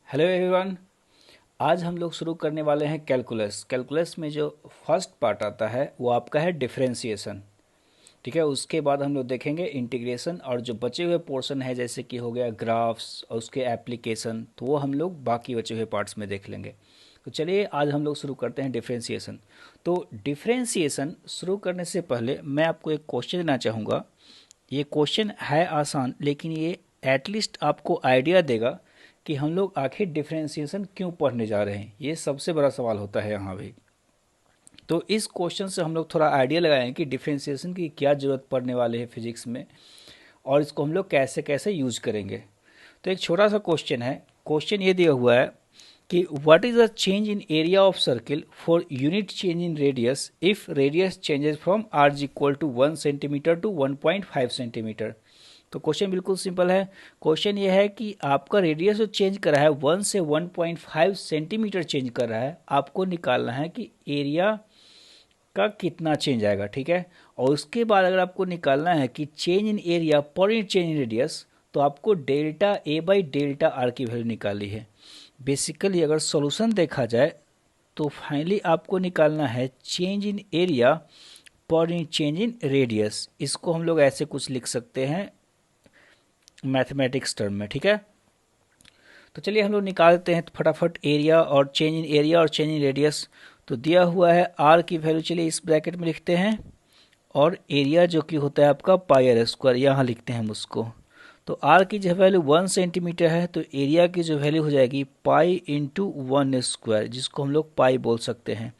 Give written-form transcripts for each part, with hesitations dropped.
Hello everyone. आज हम लोग शुरू करने वाले हैं कैलकुलस। कैलकुलस में जो फर्स्ट पार्ट आता है वो आपका है डिफरेंशिएशन। ठीक है, उसके बाद हम लोग देखेंगे इंटीग्रेशन, और जो बचे हुए पोर्शन है जैसे कि हो गया ग्राफ्स और उसके एप्लीकेशन, तो वो हम लोग बाकी बचे हुए पार्ट्स में देख लेंगे। तो चलिए आज हम लोग शुरू करते हैं डिफरेंशिएशन। तो डिफरेंशिएशन शुरू करने से पहले मैं आपको एक क्वेश्चन देना चाहूँगा। ये क्वेश्चन है आसान, लेकिन ये एटलीस्ट आपको आइडिया देगा कि हम लोग आखिर डिफरेंशिएशन क्यों पढ़ने जा रहे हैं। ये सबसे बड़ा सवाल होता है यहाँ भी। तो इस क्वेश्चन से हम लोग थोड़ा आइडिया लगाएं कि डिफरेंशिएशन की क्या ज़रूरत पड़ने वाली है फिजिक्स में, और इसको हम लोग कैसे कैसे यूज करेंगे। तो एक छोटा सा क्वेश्चन है। क्वेश्चन ये दिया हुआ है कि what is the change in area of circle for unit change in radius if radius changes from r is equal to 1 centimetre to 1.5 centimetre. तो क्वेश्चन बिल्कुल सिंपल है। क्वेश्चन ये है कि आपका रेडियस जो चेंज कर रहा है 1 से 1.5 सेंटीमीटर चेंज कर रहा है, आपको निकालना है कि एरिया का कितना चेंज आएगा। ठीक है, और उसके बाद अगर आपको निकालना है कि change in area per unit change in radius, तो आपको delta A by delta R की वैल्यू निकालनी है। बेसिकली अगर सॉल्यूशन देखा जाए तो फाइनली आपको निकालना है change in area per unit change in radius. इसको हम लोग ऐसे कुछ लिख सकते हैं मैथमेटिक्स टर्म में। ठीक है, तो चलिए हम लोग निकालते हैं फटाफट एरिया और चेंज इन एरिया और चेंज इन रेडियस। तो दिया हुआ है आर की वैल्यू, चलिए इस ब्रैकेट में लिखते हैं, और एरिया जो कि होता है आपका पाई आर स्क्वायर, यहाँ लिखते हैं हम उसको। तो आर की जो वैल्यू 1 सेंटीमीटर है, तो एरिया की जो वैल्यू हो जाएगी पाई इंटू 1 स्क्वायर, जिसको हम लोग पाई बोल सकते हैं।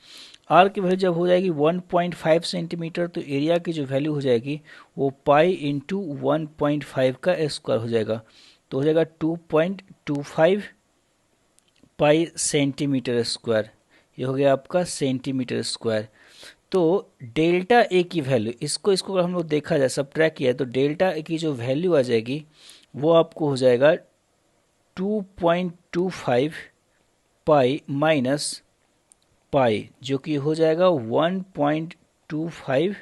आर की वैल्यू जब हो जाएगी 1.5 सेंटीमीटर, तो एरिया की जो वैल्यू हो जाएगी वो पाई इंटू 1.5 का स्क्वायर हो जाएगा। तो हो जाएगा 2.25 पाई सेंटीमीटर स्क्वायर। ये हो गया आपका सेंटीमीटर स्क्वायर। तो डेल्टा ए की वैल्यू, इसको इसको अगर हम लोग देखा जाए, सब ट्रैक किया है, तो डेल्टा ए की जो वैल्यू आ जाएगी वो आपको हो जाएगा 2.25 पाई माइनस पाई, जो कि हो जाएगा 1.25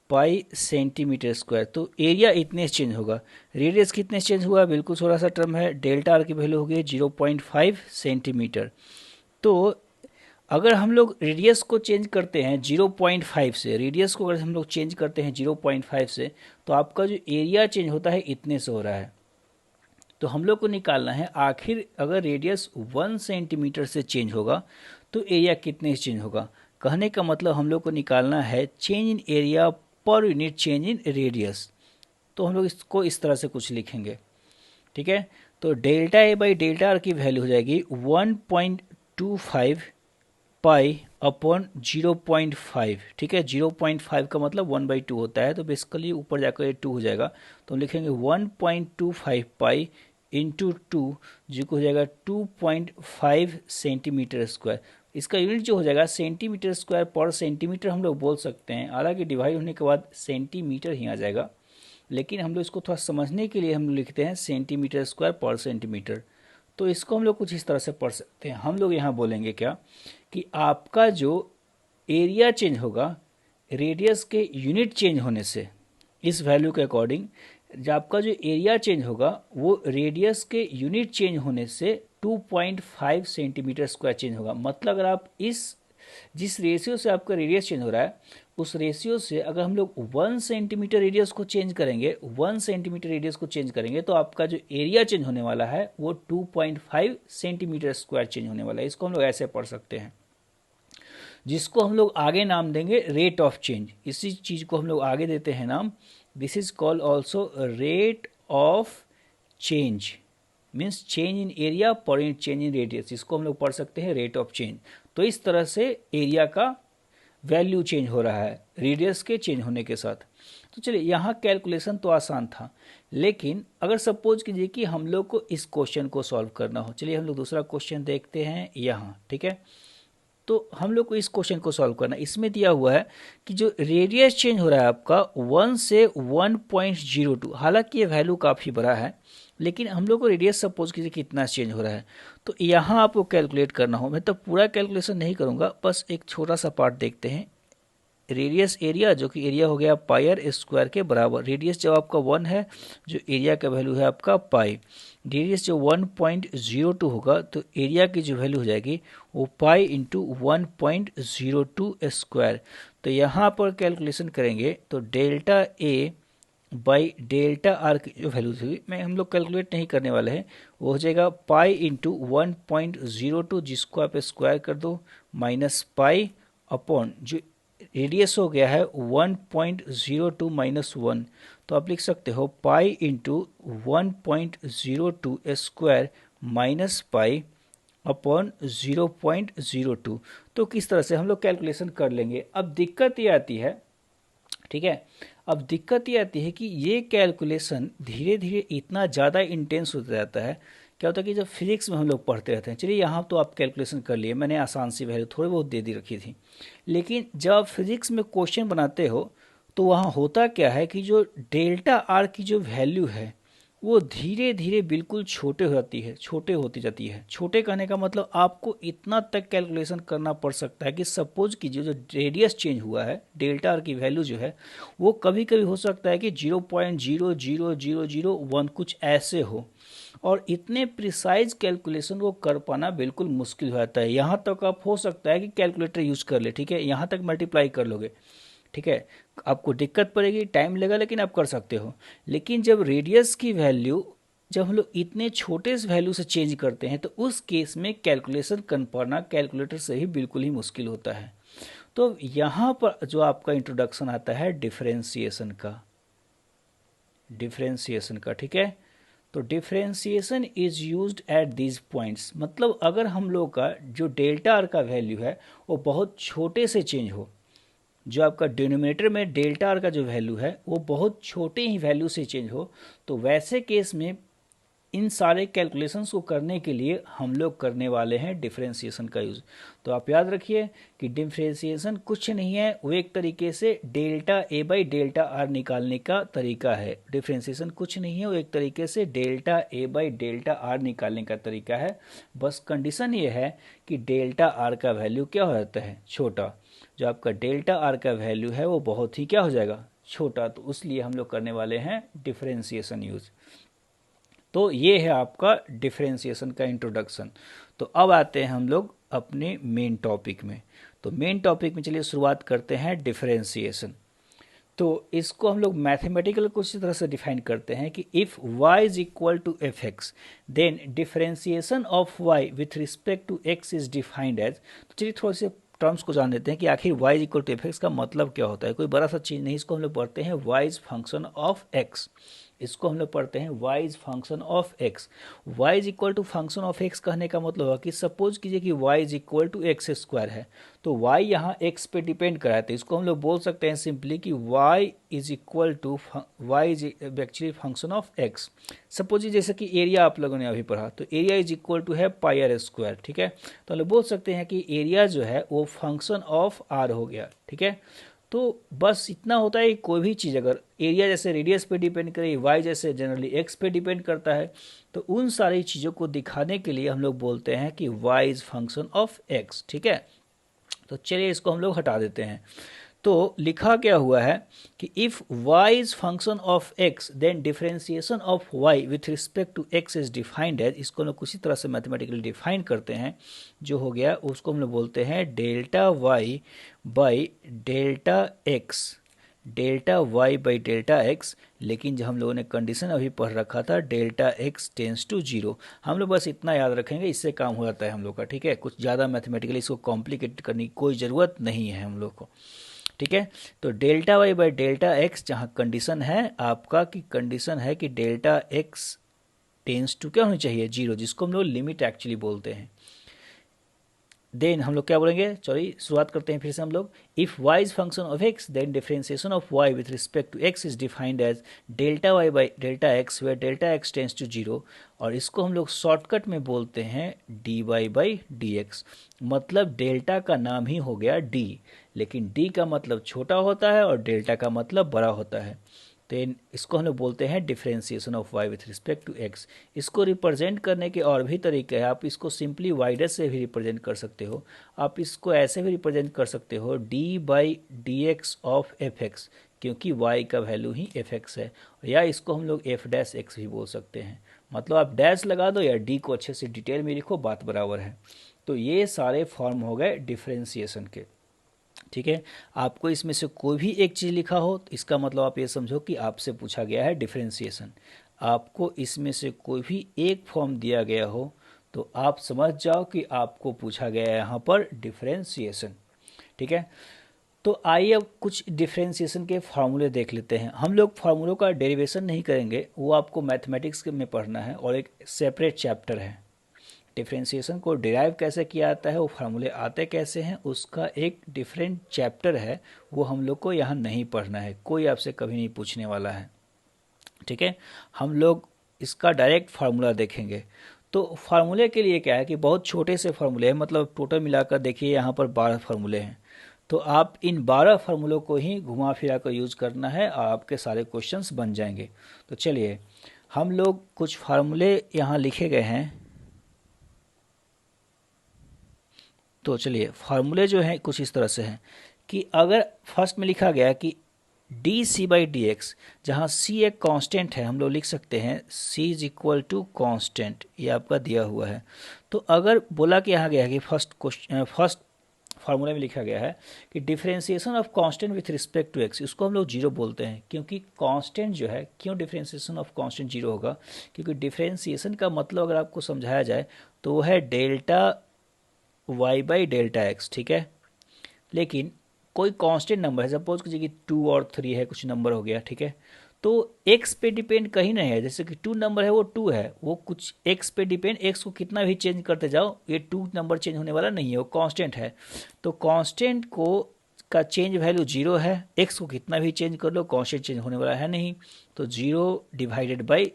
पाई सेंटीमीटर स्क्वायर। तो एरिया इतने से चेंज होगा, रेडियस कितने से चेंज हुआ, बिल्कुल थोड़ा सा टर्म है। डेल्टा आर की वैल्यू हो गई 0.5 सेंटीमीटर। तो अगर हम लोग रेडियस को चेंज करते हैं 0.5 से, रेडियस को अगर हम लोग चेंज करते हैं 0.5 से, तो आपका जो एरिया चेंज होता है इतने से हो रहा है। तो हम लोग को निकालना है आखिर अगर रेडियस 1 सेंटीमीटर से चेंज होगा तो एरिया कितने से चेंज होगा। कहने का मतलब हम लोग को निकालना है change in area per unit change in radius. तो हम लोग इसको इस तरह से कुछ लिखेंगे। ठीक है, तो delta A by delta R की वैल्यू हो जाएगी 1.25 पाई अपॉन 0.5। ठीक है, 0.5 का मतलब 1/2 होता है, तो बेसिकली ऊपर जाकर ये 2 हो जाएगा। तो हम लिखेंगे 1.25 पाई इंटू 2, जो हो जाएगा 2.5 सेंटीमीटर स्क्वायर। इसका यूनिट जो हो जाएगा सेंटीमीटर स्क्वायर पर सेंटीमीटर हम लोग बोल सकते हैं, हालांकि डिवाइड होने के बाद सेंटीमीटर ही आ जाएगा, लेकिन हम लोग इसको थोड़ा समझने के लिए हम लोग लिखते हैं सेंटीमीटर स्क्वायर पर सेंटीमीटर। तो इसको हम लोग कुछ इस तरह से पढ़ सकते हैं। हम लोग यहाँ बोलेंगे क्या कि आपका जो एरिया चेंज होगा रेडियस के यूनिट चेंज होने से, इस वैल्यू के अकॉर्डिंग जो आपका जो एरिया चेंज होगा वो रेडियस के यूनिट चेंज होने से 2.5 सेंटीमीटर स्क्वायर चेंज होगा। मतलब अगर आप इस जिस रेशियो से आपका रेडियस चेंज हो रहा है उस रेशियो से अगर हम लोग 1 सेंटीमीटर रेडियस को चेंज करेंगे, 1 सेंटीमीटर रेडियस को चेंज करेंगे, तो आपका जो एरिया चेंज होने वाला है वो 2.5 सेंटीमीटर स्क्वायर चेंज होने वाला है। इसको हम लोग ऐसे पढ़ सकते हैं, जिसको हम लोग आगे नाम देंगे रेट ऑफ चेंज। इसी चीज को हम लोग आगे देते हैं नाम, this is called also rate of change, means change in area per unit change in radius. इसको हम लोग पढ़ सकते हैं रेट ऑफ चेंज। तो इस तरह से एरिया का वैल्यू चेंज हो रहा है रेडियस के चेंज होने के साथ। तो चलिए यहाँ कैलकुलेशन तो आसान था, लेकिन अगर सपोज कीजिए कि हम लोग को इस क्वेश्चन को सॉल्व करना हो, चलिए हम लोग दूसरा क्वेश्चन देखते हैं यहाँ। ठीक है, तो हम लोग को इस क्वेश्चन को सॉल्व करना है। इसमें दिया हुआ है कि जो रेडियस चेंज हो रहा है आपका 1 से 1.02, हालांकि ये वैल्यू काफ़ी बड़ा है, लेकिन हम लोग को रेडियस सपोज कीजिए कितना चेंज हो रहा है। तो यहाँ आपको कैलकुलेट करना हो, मैं तो पूरा कैलकुलेशन नहीं करूँगा, बस एक छोटा सा पार्ट देखते हैं। रेडियस एरिया जो कि एरिया हो गया पाई आर स्क्वायर के बराबर। रेडियस जब आपका 1 है, जो एरिया का वैल्यू है आपका पाई। रेडियस जो 1.02 होगा तो एरिया की जो वैल्यू हो जाएगी वो पाई इंटू 1.02 स्क्वायर। तो यहाँ पर कैलकुलेशन करेंगे तो delta A by delta R की जो वैल्यू थी मैं हम लोग कैलकुलेट नहीं करने वाले हैं, वो हो जाएगा पाई इंटू 1.02 जिसको आप स्क्वायर कर दो माइनस पाई अपॉन जो रेडियस हो गया है 1.02 माइनस 1, तो आप लिख सकते हो pi into 1.02 square minus pi upon 0.02। तो किस तरह से हम लोग कैलकुलेशन कर लेंगे। अब दिक्कत ये आती है, ठीक है, अब दिक्कत ये आती है कि ये कैलकुलेशन धीरे धीरे इतना ज़्यादा इंटेंस होता जाता है। क्या होता है कि जब फिजिक्स में हम लोग पढ़ते रहते हैं, चलिए यहाँ तो आप कैलकुलेशन कर लिए, मैंने आसान सी वैल्यू थोड़ी बहुत दे दी रखी थी, लेकिन जब आप फिजिक्स में क्वेश्चन बनाते हो तो वहाँ होता क्या है कि जो डेल्टा आर की जो वैल्यू है वो धीरे धीरे बिल्कुल छोटे हो जाती है, छोटे होती जाती है। छोटे कहने का मतलब आपको इतना तक कैलकुलेशन करना पड़ सकता है कि सपोज कीजिए जो रेडियस चेंज हुआ है, डेल्टा आर की वैल्यू जो है वो कभी कभी हो सकता है कि 0.00001 कुछ ऐसे हो, और इतने प्रिसाइज कैलकुलेशन को कर पाना बिल्कुल मुश्किल हो जाता है। यहाँ तक आप हो सकता है कि कैलकुलेटर यूज कर ले, ठीक है, यहाँ तक मल्टीप्लाई कर लोगे, ठीक है, आपको दिक्कत पड़ेगी, टाइम लगेगा, लेकिन आप कर सकते हो। लेकिन जब रेडियस की वैल्यू जब हम लोग इतने छोटे से वैल्यू से चेंज करते हैं तो उस केस में कैलकुलेशन कर पाना कैलकुलेटर से ही बिल्कुल ही मुश्किल होता है। तो यहाँ पर जो आपका इंट्रोडक्शन आता है डिफरेंशिएशन का, ठीक है। तो differentiation is used at these points, मतलब अगर हम लोग का जो डेल्टा आर का वैल्यू है वो बहुत छोटे से चेंज हो, जो आपका डिनोमिनेटर में डेल्टा आर का जो वैल्यू है वो बहुत छोटे ही वैल्यू से चेंज हो, तो वैसे केस में इन सारे कैलकुलेशंस को करने के लिए हम लोग करने वाले हैं डिफरेंशिएशन का यूज़। तो आप याद रखिए कि डिफरेंशिएशन कुछ नहीं है, वो एक तरीके से delta A by delta R निकालने का तरीका है। डिफरेंशिएशन कुछ नहीं है, वो एक तरीके से delta A by delta R निकालने का तरीका है। बस कंडीशन ये है कि डेल्टा आर का वैल्यू क्या हो जाता है, छोटा। जो आपका डेल्टा आर का वैल्यू है वो बहुत ही क्या हो जाएगा, छोटा। तो उसलिए हम लोग करने वाले हैं डिफरेंशिएशन यूज़। तो ये है आपका डिफरेंशिएशन का इंट्रोडक्शन। तो अब आते हैं हम लोग अपने मेन टॉपिक में। तो मेन टॉपिक में चलिए शुरुआत करते हैं डिफरेंशिएशन। तो इसको हम लोग मैथमेटिकल को इसी तरह से डिफाइन करते हैं कि if y is equal to f x then differentiation of y with respect to x is defined as. तो चलिए थोड़े से टर्म्स को जान लेते हैं कि आखिर y is equal to f x का मतलब क्या होता है। कोई बड़ा सा चीज़ नहीं, इसको हम लोग पढ़ते हैं y is function of x। इसको हम लोग पढ़ते हैं y is function of x। y is equal to function of x कहने का मतलब होगा कि सपोज कीजिए कि y is equal to x square है, तो y यहाँ x पे डिपेंड करा है, तो इसको हम लोग बोल सकते हैं सिंपली कि y is equal to y is actually function of x। Suppose जैसे कि एरिया आप लोगों ने अभी पढ़ा, तो एरिया इज इक्वल टू है पाई आर स्क्वायर, ठीक है। तो हम लोग बोल सकते हैं कि एरिया जो है वो फंक्शन ऑफ r हो गया, ठीक है। तो बस इतना होता है कि कोई भी चीज़ अगर एरिया जैसे रेडियस पे डिपेंड करे, वाई जैसे जनरली एक्स पे डिपेंड करता है, तो उन सारी चीज़ों को दिखाने के लिए हम लोग बोलते हैं कि y is function of x, ठीक है। तो चलिए इसको हम लोग हटा देते हैं। तो लिखा क्या हुआ है कि if y is function of x then differentiation of y with respect to x is defined as. इसको हम लोग उसी तरह से मैथमेटिकली डिफाइन करते हैं, जो हो गया उसको हम लोग बोलते हैं delta y by delta x, delta y by delta x। लेकिन जो हम लोगों ने कंडीशन अभी पढ़ रखा था डेल्टा x टेंस टू 0, हम लोग बस इतना याद रखेंगे, इससे काम हो जाता है हम लोग का, ठीक है। कुछ ज़्यादा मैथमेटिकली इसको कॉम्प्लिकेट करने की कोई ज़रूरत नहीं है हम लोग को, ठीक है। तो delta y by delta x, जहाँ कंडीशन है आपका कि कंडीशन है कि डेल्टा एक्स टेंस टू क्या होनी चाहिए, 0, जिसको हम लोग लिमिट एक्चुअली बोलते हैं। देन हम लोग क्या बोलेंगे, चलिए शुरुआत करते हैं फिर से हम लोग। If y is function of x then differentiation of y with respect to x is defined as delta y by delta x where delta x tends to 0, और इसको हम लोग शॉर्टकट में बोलते हैं dy बाई dx। मतलब delta का नाम ही हो गया d, लेकिन d का मतलब छोटा होता है और डेल्टा का मतलब बड़ा होता है। तो इसको हम लोग बोलते हैं differentiation of y with respect to x। इसको रिप्रेजेंट करने के और भी तरीके हैं। आप इसको सिंपली y डैश से भी रिप्रेजेंट कर सकते हो, आप इसको ऐसे भी रिप्रेजेंट कर सकते हो d/dx ऑफ fx, क्योंकि y का वैल्यू ही fx है, या इसको हम लोग f डैश x भी बोल सकते हैं। मतलब आप डैश लगा दो या d को अच्छे से डिटेल में लिखो, बात बराबर है। तो ये सारे फॉर्म हो गए डिफरेंशिएशन के। ठीक है, आपको इसमें से कोई भी एक चीज़ लिखा हो तो इसका मतलब आप ये समझो कि आपसे पूछा गया है डिफरेंशिएशन। आपको इसमें से कोई भी एक फॉर्म दिया गया हो तो आप समझ जाओ कि आपको पूछा गया है यहाँ पर डिफरेंशिएशन। ठीक है, तो आइए अब कुछ डिफरेंशिएशन के फार्मूले देख लेते हैं। हम लोग फार्मूलों का डेरिवेशन नहीं करेंगे, वो आपको मैथमेटिक्स में पढ़ना है और एक सेपरेट चैप्टर है। डिफरेंशिएशन को डिराइव कैसे किया जाता है, वो फार्मूले आते कैसे हैं, उसका एक डिफरेंट चैप्टर है, वो हम लोग को यहाँ नहीं पढ़ना है, कोई आपसे कभी नहीं पूछने वाला है। ठीक है, हम लोग इसका डायरेक्ट फार्मूला देखेंगे। तो फार्मूले के लिए क्या है कि बहुत छोटे से फार्मूले हैं, मतलब टोटल मिलाकर देखिए यहाँ पर 12 फार्मूले हैं। तो आप इन 12 फार्मूलों को ही घुमा फिरा कर यूज करना है और आपके सारे क्वेश्चंस बन जाएंगे। तो चलिए हम लोग कुछ फार्मूले यहाँ लिखे गए हैं। तो चलिए फार्मूले जो हैं कुछ इस तरह से हैं कि अगर फर्स्ट में लिखा गया कि D C by d x, जहाँ सी एक कांस्टेंट है, हम लोग लिख सकते हैं सी इज इक्वल टू कांस्टेंट, ये आपका दिया हुआ है। तो अगर बोला कि यहाँ गया है कि फर्स्ट फार्मूले में लिखा गया है कि differentiation of constant with respect to x, इसको हम लोग जीरो बोलते हैं, क्योंकि कांस्टेंट जो है, क्यों डिफरेंशिएशन ऑफ कांस्टेंट जीरो होगा, क्योंकि डिफरेंशिएशन का मतलब अगर आपको समझाया जाए तो वो है delta y by delta x. ठीक है, लेकिन कोई कांस्टेंट नंबर है, सपोज कीजिए कि 2 और 3 है, कुछ नंबर हो गया। ठीक है, तो x पे डिपेंड कहीं नहीं है, जैसे कि 2 नंबर है वो 2 है, वो कुछ x पे डिपेंड, x को कितना भी चेंज करते जाओ ये 2 नंबर चेंज होने वाला नहीं है, वो कांस्टेंट है। तो कांस्टेंट को का चेंज वैल्यू जीरो है, x को कितना भी चेंज कर लो कांस्टेंट चेंज होने वाला है नहीं, तो zero divided by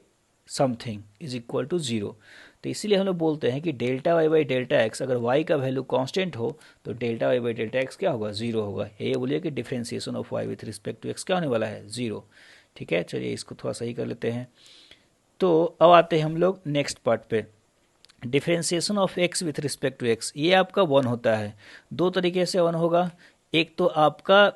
something is equal to zero. तो इसीलिए हम लोग बोलते हैं कि delta y by delta x, अगर y का वैल्यू कांस्टेंट हो तो delta y by delta x क्या होगा, जीरो होगा। ये बोलिए कि differentiation of y with respect to x क्या होने वाला है, जीरो। ठीक है, चलिए इसको थोड़ा सही कर लेते हैं। तो अब आते हैं हम लोग नेक्स्ट पार्ट पे, differentiation of x with respect to x। ये आपका 1 होता है, दो तरीके से 1 होगा। एक तो आपका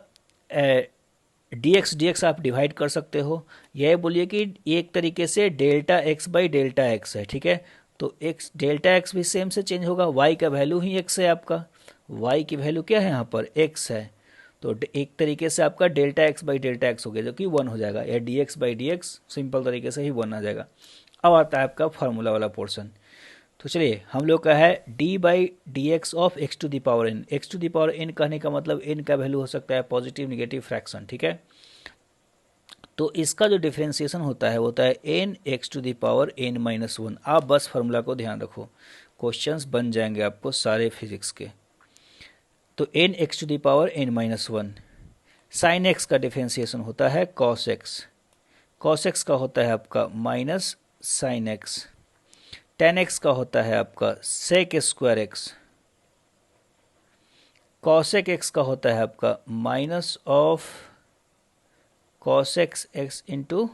dx आप डिवाइड कर सकते हो, यह बोलिए कि एक तरीके से delta x by delta x है। ठीक है, तो एक्स डेल्टा एक्स भी सेम से चेंज होगा, y का वैल्यू ही x है, आपका y की वैल्यू क्या है यहाँ पर x है, तो एक तरीके से आपका delta x by delta x हो गया जो कि 1 हो जाएगा, या D x by d x simple तरीके से ही 1 आ जाएगा। अब आता है आपका फार्मूला वाला पोर्शन। तो चलिए हम लोग का है d by d x of x to the power n. X to the power n कहने का मतलब एन का वैल्यू हो सकता है पॉजिटिव नेगेटिव फ्रैक्शन। ठीक है, तो इसका जो डिफरेंशिएशन होता है n x to the power n minus one. आप बस फार्मूला को ध्यान रखो, क्वेश्चंस बन जाएंगे आपको सारे फिजिक्स के। तो n x to the power n minus one. Sine x का डिफरेंशिएशन होता है कॉस एक्स, कॉस एक्स का होता है आपका minus sine x. Tan x का होता है आपका sec square x. Cosec x का होता है आपका minus of cosec x into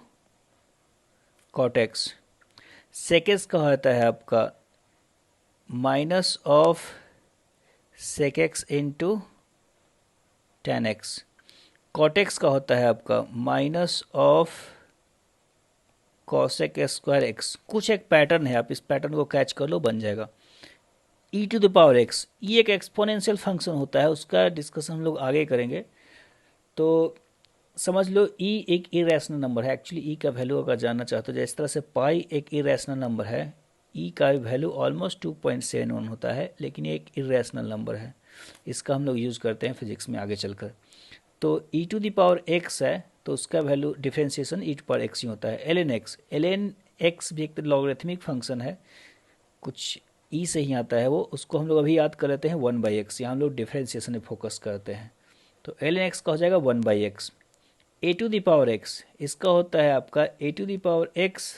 cot x. Sec x का होता है आपका minus of sec x into tan x. Cot x का होता है आपका minus of cosec square x. कुछ एक पैटर्न है, आप इस पैटर्न को कैच कर लो, बन जाएगा। ई टू द पावर एक्स, ये एक एक्सपोनेंशियल फंक्शन होता है, उसका डिस्कशन हम लोग आगे करेंगे। तो समझ लो ई एक इरेशनल नंबर है, एक्चुअली ई का वैल्यू अगर जानना चाहते हो, जिस तरह से पाई एक इरेशनल नंबर है, ई का वैल्यू ऑलमोस्ट 2.71 होता है, लेकिन ये एक इरेशनल नंबर है, इसका हम लोग यूज़ करते हैं फिजिक्स में आगे चलकर। तो e to the power x है तो उसका value differentiation e to power x ही होता है। एल एन एक्स भी एक लॉगरिथमिक फंक्शन है, कुछ ई से ही आता है वो, उसको हम लोग अभी याद कर लेते हैं 1/x। यहाँ हम लोग डिफरेंशिएशन में फोकस करते हैं। तो एल एन एक्स का हो जाएगा 1/x। A to the power x, इसका होता है आपका a to the power x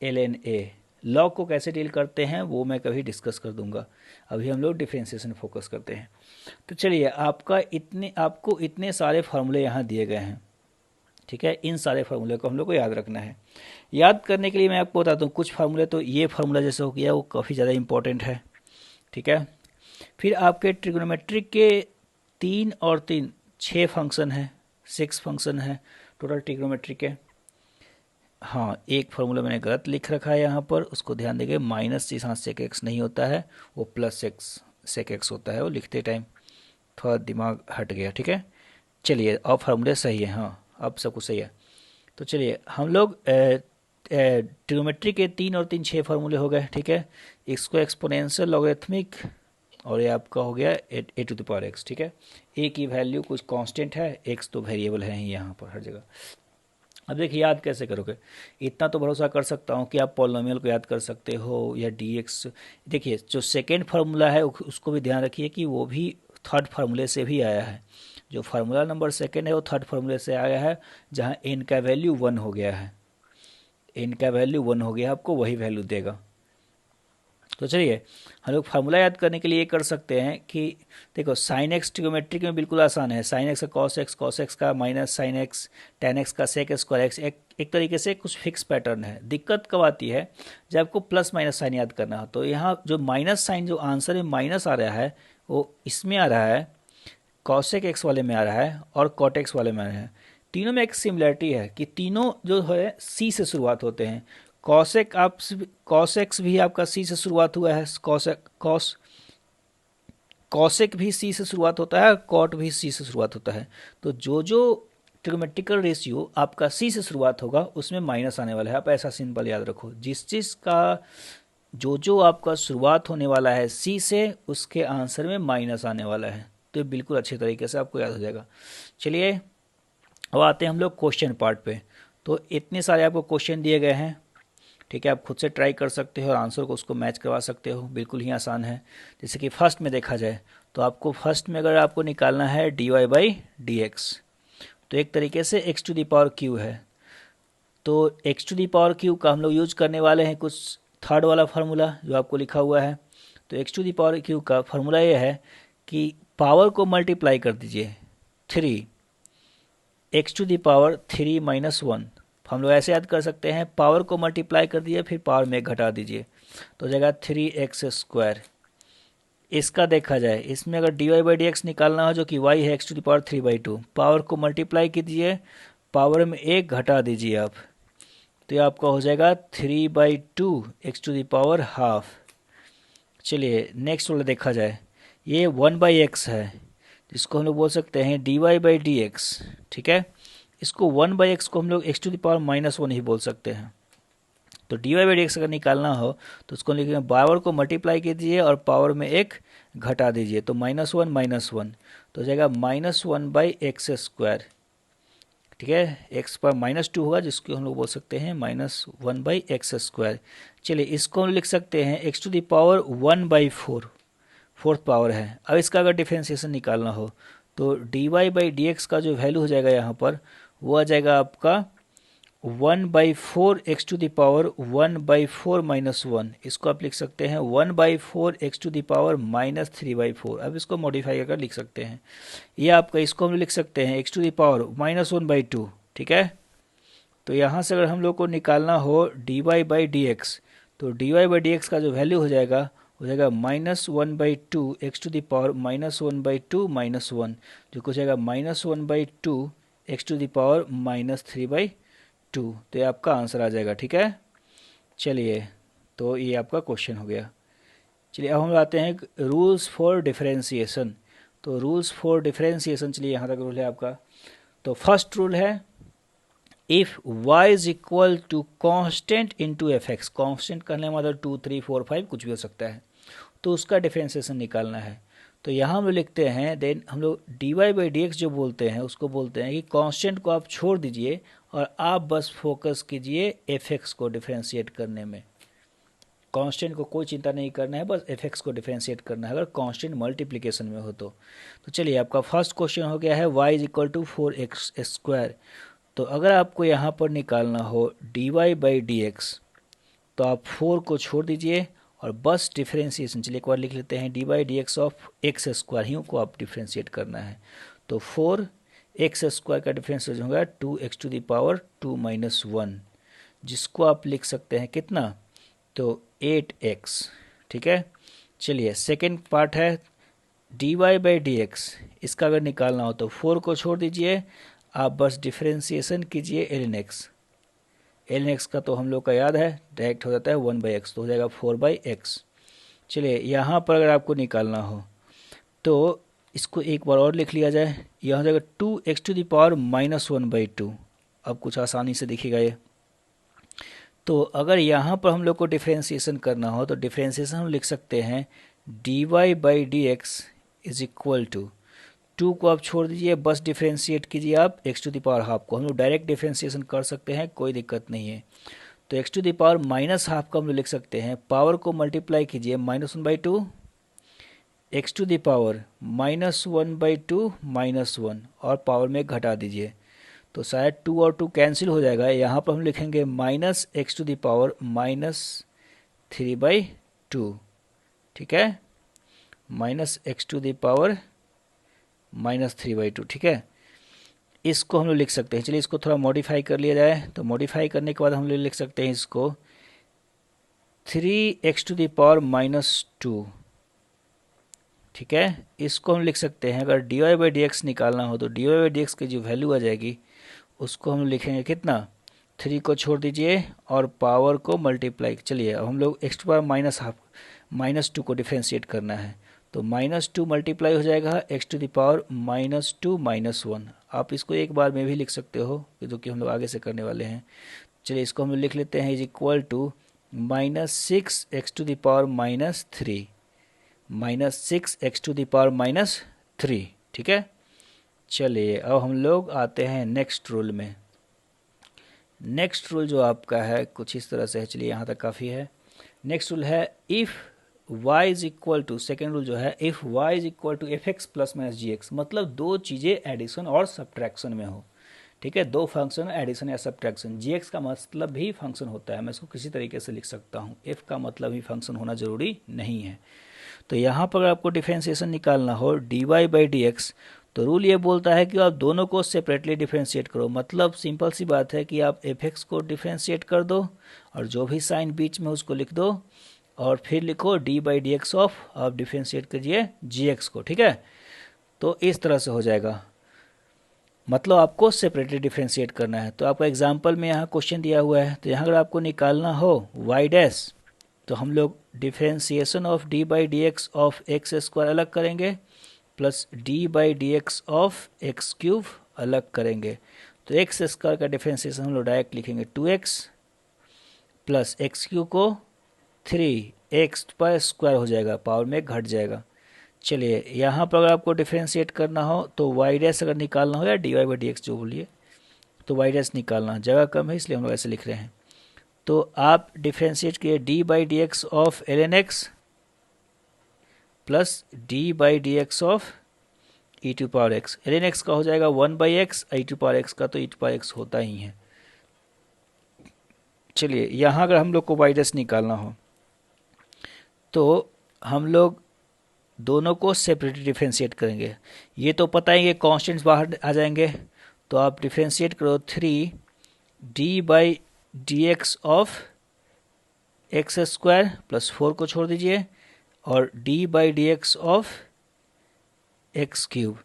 l n a. Log को कैसे डील करते हैं वो मैं कभी डिस्कस कर दूंगा, अभी हम लोग डिफरेंशिएशन में फोकस करते हैं। तो चलिए आपको इतने सारे फार्मूले यहाँ दिए गए हैं। ठीक है, इन सारे फार्मूले को हम लोग को याद रखना है। याद करने के लिए मैं आपको बताता हूँ कुछ फार्मूले, तो ये फार्मूला जैसे हो गया वो काफ़ी ज़्यादा इंपॉर्टेंट है। ठीक है, फिर आपके ट्रिग्नोमेट्रिक के 3 और 3 6 फंक्शन है, 6 फंक्शन है टोटल ट्रिग्नोमेट्रिक के। हाँ, एक फार्मूला मैंने गलत लिख रखा है यहाँ पर, उसको ध्यान देंगे, माइनस के साथ सेक एक्स नहीं होता है, वो प्लस एक्स सेक एक्स होता है, वो लिखते टाइम थोड़ा दिमाग हट गया। ठीक है, चलिए अब फार्मूले सही है, हाँ अब सब कुछ सही है। तो चलिए हम लोग ट्रिग्नोमेट्री के 3 और 3 6 फार्मूले हो गए। ठीक है, इसको एक्सपोनेंशियल लॉगरिथमिक, और ये आपका हो गया ए टू द पावर एक्स। ठीक है, ए की वैल्यू कुछ कांस्टेंट है, एक्स तो वेरिएबल है ही यहाँ पर हर जगह। अब देखिए याद कैसे करोगे, इतना तो भरोसा कर सकता हूँ कि आप पॉलिनोमियल को याद कर सकते हो या डी एक्स। देखिए जो सेकेंड फार्मूला है उसको भी ध्यान रखिए कि वो भी थर्ड फार्मूले से भी आया है। जो फार्मूला नंबर सेकेंड है वो थर्ड फार्मूले से आया है, जहाँ एन का वैल्यू 1 हो गया है, एन का वैल्यू 1 हो गया, आपको वही वैल्यू देगा। तो चलिए हम लोग फार्मूला याद करने के लिए ये कर सकते हैं कि देखो साइन एक्स ट्रिग्नोमेट्रिक में बिल्कुल आसान है, साइन एक्स का कॉस एक्स का minus sine x, tan x का सेक स्क्वायर एक्स, एक तरीके से कुछ फिक्स पैटर्न है। दिक्कत कब आती है, जब आपको प्लस माइनस साइन याद करना हो, तो यहाँ जो माइनस साइन जो आंसर में माइनस आ रहा है वो इसमें आ रहा है, कॉसेक एक्स वाले में आ रहा है और कॉट एक्स वाले में आ रहा है। तीनों में एक सिमिलरिटी है कि तीनों जो है सी से शुरुआत होते हैं। कॉसेक आप कॉसेक्स भी आपका सी से शुरुआत हुआ है, कॉसेक भी सी से शुरुआत होता है, कॉट भी सी से शुरुआत होता है। तो जो जो ट्रिग्नोमेट्रिकल रेशियो आपका सी से शुरुआत होगा उसमें माइनस आने वाला है। आप ऐसा सिंपल याद रखो, जिस चीज़ का जो जो आपका शुरुआत होने वाला है सी से, उसके आंसर में माइनस आने वाला है। तो ये बिल्कुल अच्छे तरीके से आपको याद हो जाएगा। चलिए अब आते हैं हम लोग क्वेश्चन पार्ट पे। तो इतने सारे आपको क्वेश्चन दिए गए हैं। ठीक है, आप खुद से ट्राई कर सकते हो और आंसर को उसको मैच करवा सकते हो, बिल्कुल ही आसान है। जैसे कि फर्स्ट में देखा जाए तो आपको फर्स्ट में अगर आपको निकालना है d y by d x, तो एक तरीके से x to the power q है, तो x to the power q का हम लोग यूज करने वाले हैं कुछ थर्ड वाला फार्मूला जो आपको लिखा हुआ है। तो x to the power q का फार्मूला ये है कि पावर को मल्टीप्लाई कर दीजिए 3, x to the power 3 minus 1। हम लोग ऐसे याद कर सकते हैं, पावर को मल्टीप्लाई कर दिए फिर पावर में घटा दीजिए, तो हो जाएगा 3x स्क्वायर। इसका देखा जाए, इसमें अगर d y by d x निकालना हो जो कि y है x to the power 3/2, power को मल्टीप्लाई कीजिए, पावर में 1 घटा दीजिए आप, तो ये आपका हो जाएगा 3/2 x to the power half. चलिए नेक्स्ट वाला देखा जाए, ये 1/x है, जिसको हम लोग बोल सकते हैं d y by d x. ठीक है, इसको 1/x को हम लोग एक्स टू द पावर -1 ही बोल सकते हैं। तो d y by d x अगर निकालना हो तो उसको लिखेंगे, पावर को मल्टीप्लाई कीजिए और पावर में 1 घटा दीजिए, तो -1 तो हो जाएगा -1/x स्क्वायर। ठीक है, x पर -2 होगा, जिसको हम लोग बोल सकते हैं -1/x स्क्वायर। चलिए इसको हम लिख सकते हैं x to the power 1/4, fourth power है। अब इसका अगर डिफ्रेंसिएशन निकालना हो तो d y by d x का जो वैल्यू हो जाएगा यहाँ पर, वो आ जाएगा आपका 1/4 एक्स टू द पावर 1/4 -1। इसको आप लिख सकते हैं 1/4 एक्स टू द पावर -3/4। अब इसको मॉडिफाई करके लिख सकते हैं, ये आपका, इसको हम लिख सकते हैं एक्स टू द पावर -1/2। ठीक है, तो यहाँ से अगर हम लोग को निकालना हो d y by d x, तो d y by d x का जो वैल्यू हो जाएगा -1/2 एक्स टू द पावर -1/2 -1, जो कुछ जाएगा -1/2 एक्स टू द पावर -3/2। तो ये आपका आंसर आ जाएगा। ठीक है, चलिए तो ये आपका क्वेश्चन हो गया। चलिए अब हम आते हैं रूल्स फॉर डिफरेंशिएशन। तो रूल्स फॉर डिफरेंशिएशन, चलिए यहाँ तक रूल है आपका। तो फर्स्ट रूल है, if y is equal to constant into f x, constant करने मतलब 2 3 4 5 कुछ भी हो सकता है, तो उसका डिफरेंशिएशन निकालना है। तो यहाँ हम लोग लिखते हैं, देन हम लोग d y by d x जो बोलते हैं उसको बोलते हैं कि कांस्टेंट को आप छोड़ दीजिए और आप बस फोकस कीजिए एफ एक्स को डिफरेंशिएट करने में। कांस्टेंट को कोई चिंता नहीं करना है, बस एफ एक्स को डिफरेंशिएट करना है अगर कांस्टेंट मल्टीप्लिकेशन में हो तो। चलिए आपका फर्स्ट क्वेश्चन हो गया है y is equal to 4x square. तो अगर आपको यहाँ पर निकालना हो d y by d x, तो आप 4 को छोड़ दीजिए और बस डिफरेंशिएशन, चलिए एक बार लिख लेते हैं, d by d x of x square ही को आप डिफरेंशिएट करना है। तो 4 एक्स स्क्वायर का डिफरेंशिएशन होगा 2x⁻2 - 1, जिसको आप लिख सकते हैं कितना, तो 8x। ठीक है, चलिए सेकेंड पार्ट है dy/dx। इसका अगर निकालना हो तो 4 को छोड़ दीजिए, आप बस डिफरेंशिएशन कीजिए ln x। ln x का तो हम लोग का याद है, डायरेक्ट हो जाता है 1/x, तो हो जाएगा 4/x। चलिए यहाँ पर अगर आपको निकालना हो तो इसको एक बार और लिख लिया जाए, यह हो जाएगा 2x⁻−1/2। अब कुछ आसानी से दिखेगा ये। तो अगर यहाँ पर हम लोग को डिफरेंशिएशन करना हो तो डिफरेंशिएशन हम लिख सकते हैं dy/dx इज इक्वल टू 2 को आप छोड़ दीजिए, बस डिफरेंशिएट कीजिए आप x⁻½ को। हम लोग डायरेक्ट डिफरेंशिएशन कर सकते हैं, कोई दिक्कत नहीं है। तो x⁻−½ को हम लोग लिख सकते हैं, पावर को मल्टीप्लाई कीजिए -1/2, x⁻−1/2 -1 और पावर में घटा दीजिए, तो शायद 2 और 2 कैंसिल हो जाएगा। यहाँ पर हम लिखेंगे -x⁻3/2। ठीक है, -x⁻3/2। ठीक है, इसको हम लोग लिख सकते हैं। चलिए इसको थोड़ा मॉडिफाई कर लिया जाए, तो मॉडिफाई करने के बाद हम लोग लिख सकते हैं इसको 3x⁻²। ठीक है, इसको हम लिख सकते हैं, अगर dy/dx निकालना हो तो dy/dx की जो वैल्यू आ जाएगी उसको हम लिखेंगे कितना, 3 को छोड़ दीजिए और पावर को मल्टीप्लाई। चलिए अब हम लोग x⁻−2 को डिफ्रेंशिएट करना है, तो -2 मल्टीप्लाई हो जाएगा x⁻−2 -1। आप इसको एक बार में भी लिख सकते हो, जो कि हम लोग आगे से करने वाले हैं। चलिए इसको हम लोग लिख लेते हैं is equal to -6x⁻³ -6x⁻³ ठीक है। चलिए अब हम लोग आते हैं नेक्स्ट रूल में। नेक्स्ट रूल जो आपका है कुछ इस तरह से है, चलिए यहाँ तक काफ़ी है। नेक्स्ट रूल है if y is equal to, second rule जो है if y is equal to fx + -gx, मतलब दो चीज़ें एडिशन और सब्ट्रैक्शन में हो। ठीक है, दो फंक्शन एडिशन या सब्ट्रैक्शन। gx का मतलब भी फंक्शन होता है, मैं इसको किसी तरीके से लिख सकता हूँ, f का मतलब भी फंक्शन होना जरूरी नहीं है। तो यहाँ पर आपको डिफरेंशिएशन निकालना हो dy/dx, तो रूल ये बोलता है कि आप दोनों को सेपरेटली डिफरेंशिएट करो। मतलब सिंपल सी बात है कि आप fx को डिफरेंशिएट कर दो और जो भी साइन बीच में उसको लिख दो और फिर लिखो dy/dx ऑफ, आप डिफरेंशिएट कीजिए gx को। ठीक है, तो इस तरह से हो जाएगा, मतलब आपको सेपरेटली डिफरेंशिएट करना है। तो आपका एग्जाम्पल में यहाँ क्वेश्चन दिया हुआ है, तो यहाँ अगर आपको निकालना हो y' तो हम लोग differentiation of dy/dx of x² अलग करेंगे प्लस dy/dx ऑफ x³ अलग करेंगे। तो x² का डिफरेंशिएशन हम लोग डायरेक्ट लिखेंगे 2x प्लस x³ को 3x² हो जाएगा, पावर में घट जाएगा। चलिए यहाँ पर अगर आपको डिफरेंशिएट करना हो तो y' अगर निकालना हो या dy/dx जो बोलिए, तो y' निकालना, जगह कम है इसलिए हम लोग ऐसे लिख रहे हैं। तो आप डिफरेंशिएट किए dy/dx of ln x plus dy/dx of e⁻x। ln x का हो जाएगा 1/x, e⁻x का तो e⁻x होता ही है। चलिए यहाँ अगर हम लोग को y' निकालना हो तो हम लोग दोनों को सेपरेटली डिफरेंशिएट करेंगे। ये तो पता ही है कॉन्स्टेंट्स बाहर आ जाएंगे, तो आप डिफरेंशिएट करो 3d/dx ऑफ x² प्लस 4 को छोड़ दीजिए और d/dx ऑफ x³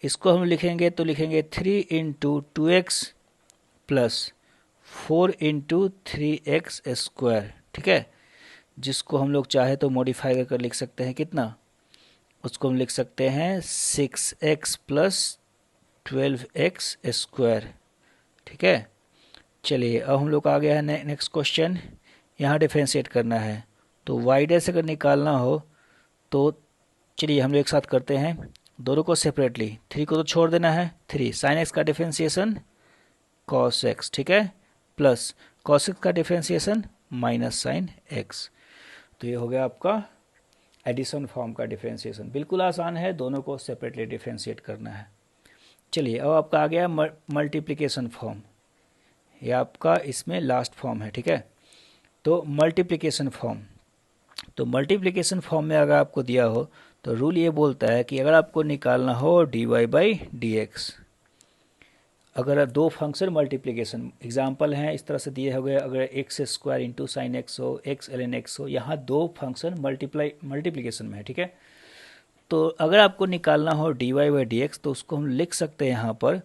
इसको हम लिखेंगे तो लिखेंगे 3 × 2x प्लस 4 × 3x²। ठीक है, जिसको हम लोग चाहे तो मॉडिफाई कर लिख सकते हैं कितना, उसको हम लिख सकते हैं 6x प्लस 12x²। ठीक है, चलिए अब हम लोग आ गया है नेक्स्ट क्वेश्चन। यहाँ डिफरेंशिएट करना है, तो y' अगर निकालना हो तो चलिए हम लोग एक साथ करते हैं दोनों को सेपरेटली। 3 को तो छोड़ देना है, 3 sin x का डिफरेंशिएशन cos x। ठीक है, प्लस cos x का डिफरेंशिएशन माइनस sin x। तो ये हो गया आपका एडिशन फॉर्म का डिफरेंशिएशन। बिल्कुल आसान है, दोनों को सेपरेटली डिफरेंशिएट करना है। चलिए अब आपका आ गया मल्टीप्लिकेशन फॉर्म, ये आपका इसमें लास्ट फॉर्म है। ठीक है, तो मल्टीप्लिकेशन फॉर्म, तो मल्टीप्लिकेशन फॉर्म में अगर आपको दिया हो तो रूल ये बोलता है कि अगर आपको निकालना हो dy/dx अगर दो फंक्शन मल्टीप्लिकेशन एग्जाम्पल हैं इस तरह से दिए हुए, अगर x square into sine x हो, एक्स एल एन एक्स हो, यहाँ दो फंक्शन मल्टीप्लिकेशन में है, ठीक है। तो अगर आपको निकालना हो d y by d x तो उसको हम लिख सकते हैं यहाँ पर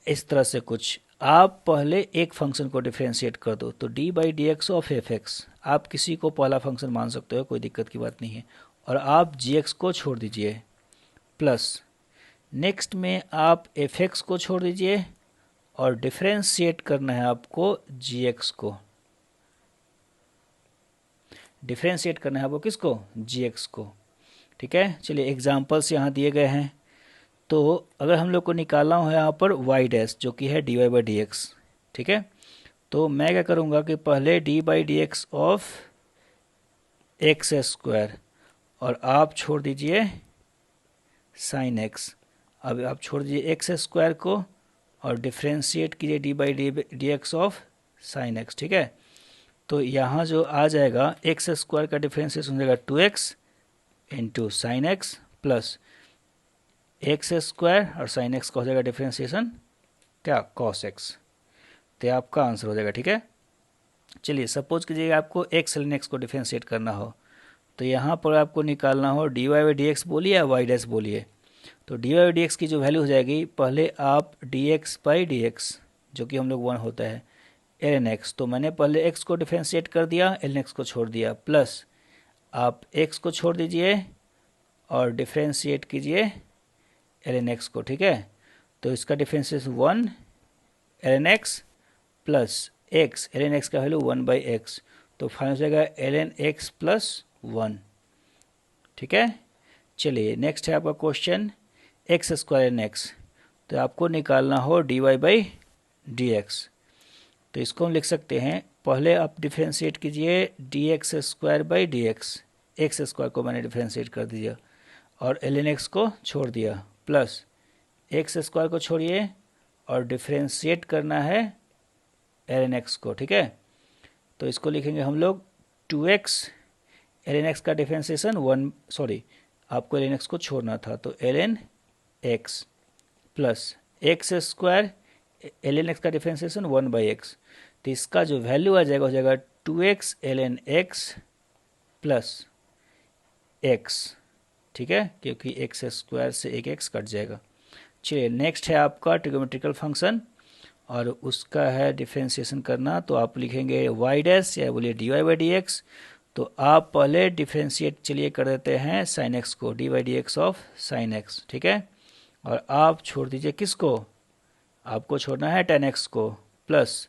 इस तरह से कुछ। आप पहले एक फंक्शन को डिफ्रेंशिएट कर दो, तो D by d x of F x आप किसी को पहला फंक्शन मान सकते हो, कोई दिक्कत की बात नहीं है, और आप जी एक्स को छोड़ दीजिए, प्लस नेक्स्ट में आप एफ एक्स को छोड़ दीजिए और डिफ्रेंशिएट करना है आपको जी एक्स को, डिफ्रेंशिएट करना है आपको किसको, जी एक्स को, ठीक है। चलिए एग्जाम्पल्स यहाँ दिए गए हैं। तो अगर हम लोग को निकालना हो यहाँ पर वाई डैश जो कि है d y by d x, ठीक है। तो मैं क्या करूँगा कि पहले d by d x of x square और आप छोड़ दीजिए साइन एक्स। अब आप छोड़ दीजिए एक्स स्क्वायर को और डिफ्रेंशिएट कीजिए D by d x of sine x, ठीक है। तो यहाँ जो आ जाएगा एक्स स्क्वायर का डिफ्रेंशिएशन हो जाएगा 2x into sine x plus x square और साइन एक्स का हो जाएगा डिफ्रेंशिएशन क्या, कॉस एक्स। तो आपका आंसर हो जाएगा, ठीक है। चलिए सपोज कीजिएगा आपको एक्स एल एक्स को डिफ्रेंशिएट करना हो, तो यहाँ पर आपको निकालना हो d y by d x बोलिए या वाई डैश बोलिए। तो d y by d x की जो वैल्यू हो जाएगी, पहले आप d x by d x जो कि हम लोग 1 होता है एल एन एक्स, तो मैंने पहले एक्स को डिफ्रेंशिएट कर दिया, एल एन एक्स को छोड़ दिया, प्लस आप एक्स को छोड़ दीजिए और डिफ्रेंशिएट कीजिए एल एन एक्स को, ठीक है। तो इसका differentiation 1 l n x plus x, l n x का वैल्यू 1 बाई एक्स, तो फाइनल हो जाएगा एल एन एक्स प्लस 1, ठीक है। चलिए नेक्स्ट है आपका question x square n x, तो आपको निकालना हो d y by d x. तो इसको हम लिख सकते हैं, पहले आप डिफ्रेंशिएट कीजिए D x square by d x, x square को मैंने डिफ्रेंशिएट कर दिया और एल एन एक्स को छोड़ दिया, प्लस एक्स स्क्वायर को छोड़िए और डिफ्रेंशिएट करना है एल एन एक्स को, ठीक है। तो इसको लिखेंगे हम लोग 2x, एल एन एक्स का डिफ्रेंशिएशन 1, सॉरी आपको एल एन एक्स को छोड़ना था, तो l n x plus x square, l n x का डिफ्रेंशिएशन 1 बाई एक्स, तो इसका जो वैल्यू आ जाएगा हो जाएगा 2x l n x plus x, ठीक है, क्योंकि एक्स स्क्वायर से एक एक्स कट जाएगा। चलिए नेक्स्ट है आपका ट्रिगोमेट्रिकल फंक्शन और उसका है डिफ्रेंशिएशन करना, तो आप लिखेंगे वाई डैश या बोलिए d y by d x. तो आप पहले डिफ्रेंशिएट चलिए कर देते हैं साइन एक्स को, d by d x of sine x, ठीक है। और आप छोड़ दीजिए किसको, आपको छोड़ना है टेन एक्स को, प्लस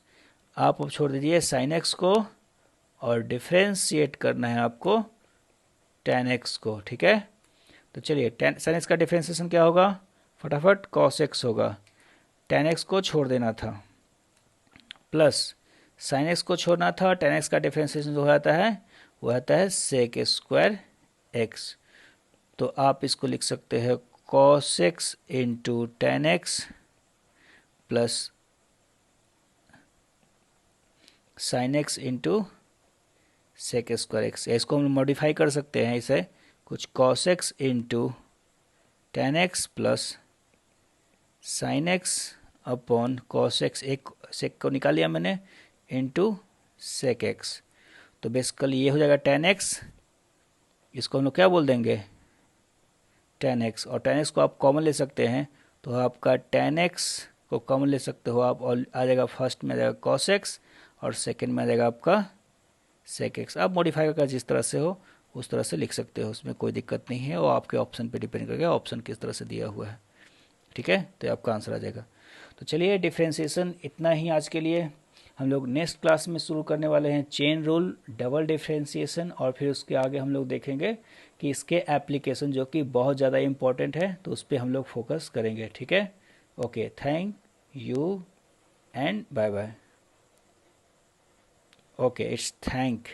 आप अब छोड़ दीजिए साइन एक्स को और डिफ्रेंशिएट करना है आपको टेन एक्स को, ठीक है। तो चलिए टेन साइन एक्स का डिफ्रेंशिएशन क्या होगा, फटाफट कॉस एक्स होगा, टेन एक्स को छोड़ देना था, प्लस साइन एक्स को छोड़ना था, टेन एक्स का डिफ्रेंशिएशन जो आता है वो आता है सेक स्क्वायर एक्स। तो आप इसको लिख सकते हैं cos x into tan x plus sine x into sec square x. इसको हम मॉडिफाई कर सकते हैं इसे कुछ cos x into tan x plus sine x upon cos x, एक सेक को निकाल लिया मैंने, इंटू सेक एक्स। तो बेसिकली ये हो जाएगा टेन एक्स, इसको हम लोग क्या बोल देंगे टेन एक्स, और टेन एक्स को आप कॉमन ले सकते हैं, तो आपका टेन एक्स को कॉमन ले सकते हो आप, और आ जाएगा फर्स्ट में आ जाएगा कॉस एक्स और सेकेंड में आ जाएगा आपका सेक एक्स। आप मॉडिफाई करके जिस तरह से हो उस तरह से लिख सकते हो, उसमें कोई दिक्कत नहीं है, और आपके ऑप्शन पे डिपेंड करेगा ऑप्शन किस तरह से दिया हुआ है, ठीक है। तो आपका आंसर आ जाएगा। तो चलिए डिफ्रेंशिएशन इतना ही आज के लिए, हम लोग नेक्स्ट क्लास में शुरू करने वाले हैं चेन रूल, डबल डिफ्रेंशिएशन, और फिर उसके आगे हम लोग देखेंगे कि इसके एप्लीकेशन जो कि बहुत ज़्यादा इम्पोर्टेंट है, तो उस पर हम लोग फोकस करेंगे, ठीक है। Okay, thank you and bye bye. Okay, it's thank